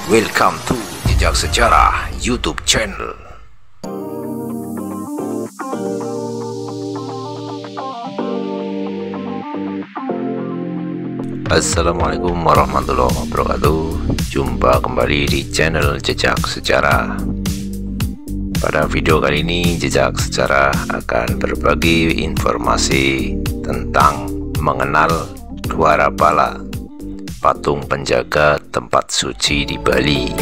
Welcome to Jejak Sejarah YouTube channel. Assalamualaikum warahmatullahi wabarakatuh. Jumpa kembali di channel Jejak Sejarah. Pada video kali ini Jejak Sejarah akan berbagi informasi tentang mengenal Dwarapala, patung penjaga tempat suci di Bali.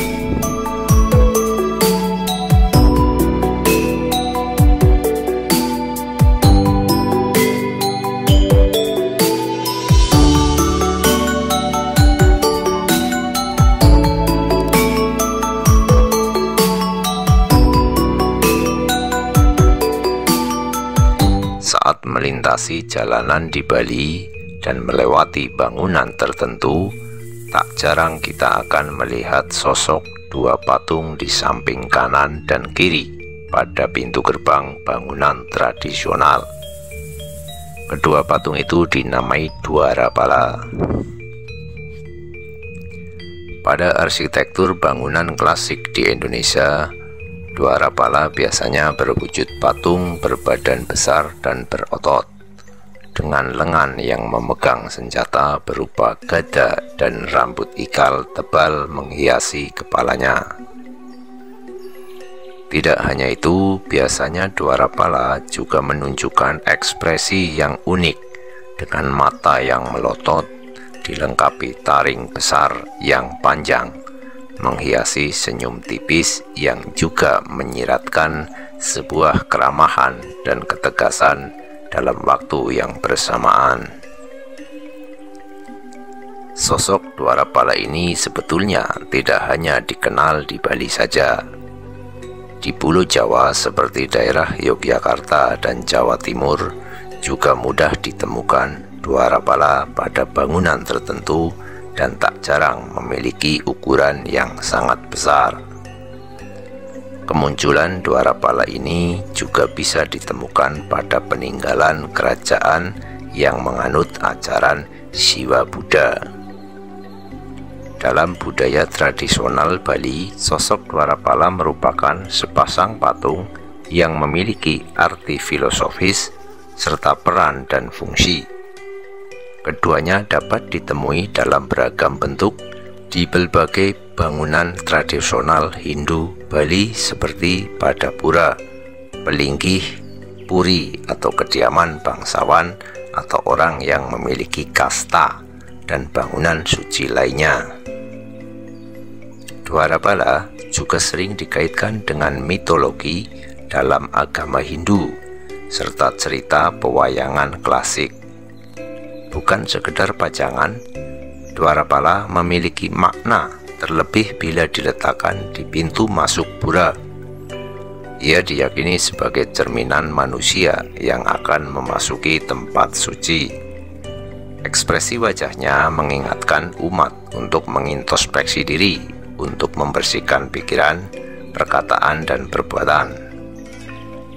Saat melintasi jalanan di Bali dan melewati bangunan tertentu, tak jarang kita akan melihat sosok dua patung di samping kanan dan kiri pada pintu gerbang bangunan tradisional. Kedua patung itu dinamai Dwarapala. Pada arsitektur bangunan klasik di Indonesia, Dwarapala biasanya berwujud patung berbadan besar dan berotot, dengan lengan yang memegang senjata berupa gada dan rambut ikal tebal menghiasi kepalanya. Tidak hanya itu, biasanya Dwarapala juga menunjukkan ekspresi yang unik dengan mata yang melotot, dilengkapi taring besar yang panjang, menghiasi senyum tipis yang juga menyiratkan sebuah keramahan dan ketegasan dalam waktu yang bersamaan. Sosok Dwarapala ini sebetulnya tidak hanya dikenal di Bali saja. Di Pulau Jawa seperti daerah Yogyakarta dan Jawa Timur juga mudah ditemukan Dwarapala pada bangunan tertentu dan tak jarang memiliki ukuran yang sangat besar. Kemunculan Dwarapala ini juga bisa ditemukan pada peninggalan kerajaan yang menganut ajaran Siwa Buddha. Dalam budaya tradisional Bali, sosok Dwarapala merupakan sepasang patung yang memiliki arti filosofis serta peran dan fungsi. Keduanya dapat ditemui dalam beragam bentuk di berbagai bangunan tradisional Hindu Bali seperti Padapura, Pelinggih, Puri atau kediaman bangsawan atau orang yang memiliki kasta, dan bangunan suci lainnya. Dwarapala juga sering dikaitkan dengan mitologi dalam agama Hindu serta cerita pewayangan klasik. Bukan sekedar pajangan, Dwarapala memiliki makna terlebih bila diletakkan di pintu masuk pura. Ia diyakini sebagai cerminan manusia yang akan memasuki tempat suci. Ekspresi wajahnya mengingatkan umat untuk mengintrospeksi diri, untuk membersihkan pikiran, perkataan, dan perbuatan.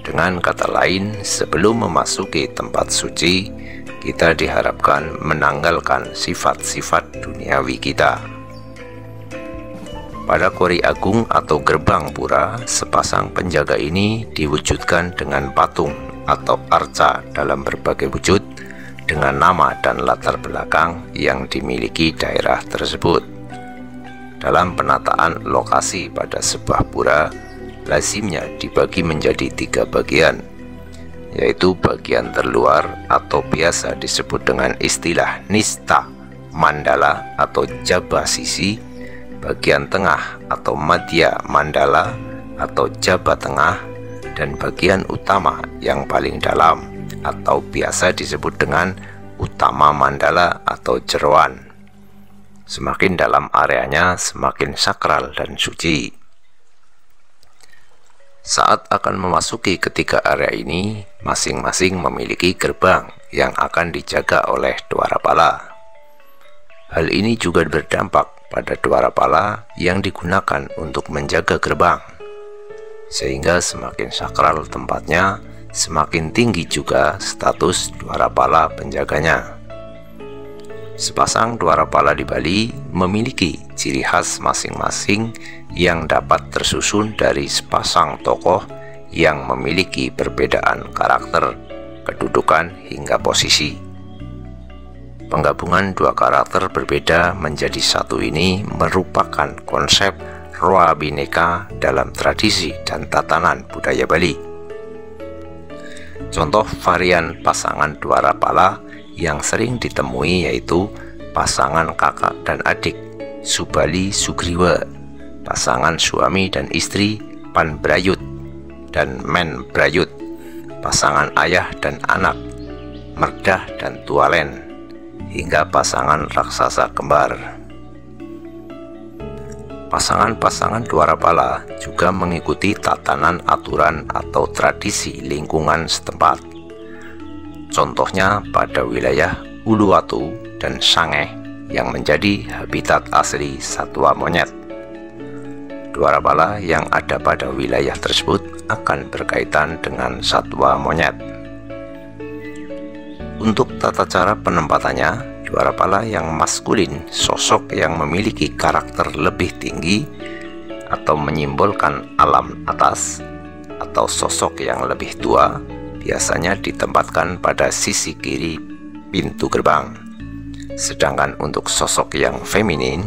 Dengan kata lain, sebelum memasuki tempat suci, kita diharapkan menanggalkan sifat-sifat duniawi kita. Pada Kori Agung atau gerbang pura, sepasang penjaga ini diwujudkan dengan patung atau arca dalam berbagai wujud dengan nama dan latar belakang yang dimiliki daerah tersebut. Dalam penataan lokasi pada sebuah pura, lazimnya dibagi menjadi 3 bagian, yaitu bagian terluar atau biasa disebut dengan istilah Nista, Mandala atau Jaba Sisi, bagian tengah atau Madhya Mandala atau Jaba Tengah, dan bagian utama yang paling dalam atau biasa disebut dengan Utama Mandala atau Jeroan. Semakin dalam areanya, semakin sakral dan suci. Saat akan memasuki ketiga area ini, masing-masing memiliki gerbang yang akan dijaga oleh Dwarapala. Hal ini juga berdampak pada Dwarapala yang digunakan untuk menjaga gerbang, sehingga semakin sakral tempatnya, semakin tinggi juga status Dwarapala penjaganya. Sepasang dwarapala di Bali memiliki ciri khas masing-masing yang dapat tersusun dari sepasang tokoh yang memiliki perbedaan karakter, kedudukan, hingga posisi. Penggabungan dua karakter berbeda menjadi satu ini merupakan konsep Roa Bhineka dalam tradisi dan tatanan budaya Bali. Contoh varian pasangan dwarapala yang sering ditemui yaitu pasangan kakak dan adik Subali Sugriwa, pasangan suami dan istri Panbrayut dan Menbrayut, pasangan ayah dan anak Merdah dan Tualen, hingga pasangan raksasa kembar. Pasangan-pasangan dwarapala juga mengikuti tatanan aturan atau tradisi lingkungan setempat. Contohnya pada wilayah Uluwatu dan Sangeh yang menjadi habitat asli satwa monyet. Dwarapala yang ada pada wilayah tersebut akan berkaitan dengan satwa monyet. Untuk tata cara penempatannya, dwarapala yang maskulin, sosok yang memiliki karakter lebih tinggi atau menyimbolkan alam atas, atau sosok yang lebih tua biasanya ditempatkan pada sisi kiri pintu gerbang. Sedangkan untuk sosok yang feminin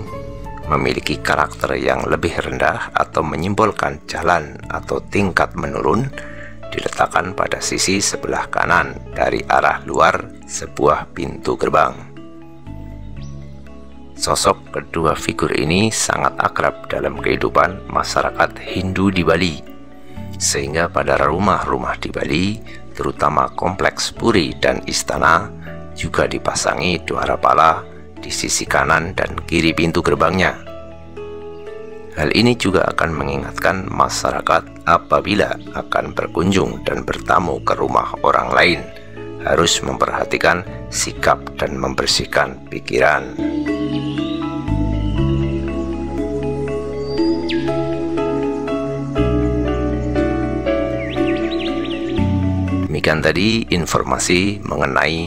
memiliki karakter yang lebih rendah atau menyimbolkan jalan atau tingkat menurun diletakkan pada sisi sebelah kanan dari arah luar sebuah pintu gerbang. Sosok kedua figur ini sangat akrab dalam kehidupan masyarakat Hindu di Bali, sehingga pada rumah-rumah di Bali, terutama kompleks puri dan istana, juga dipasangi dwarapala di sisi kanan dan kiri pintu gerbangnya. Hal ini juga akan mengingatkan masyarakat apabila akan berkunjung dan bertamu ke rumah orang lain, harus memperhatikan sikap dan membersihkan pikiran. Demikian tadi informasi mengenai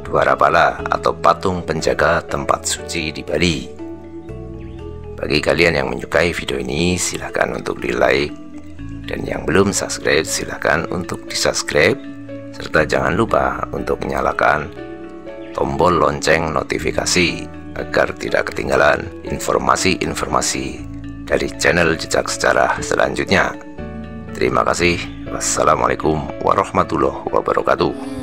dwarapala atau patung penjaga tempat suci di Bali. Bagi kalian yang menyukai video ini, silahkan untuk di like, dan yang belum subscribe silahkan untuk di subscribe, serta jangan lupa untuk menyalakan tombol lonceng notifikasi agar tidak ketinggalan informasi-informasi dari channel Jejak Sejarah selanjutnya. Terima kasih. Wassalamualaikum warahmatullahi wabarakatuh.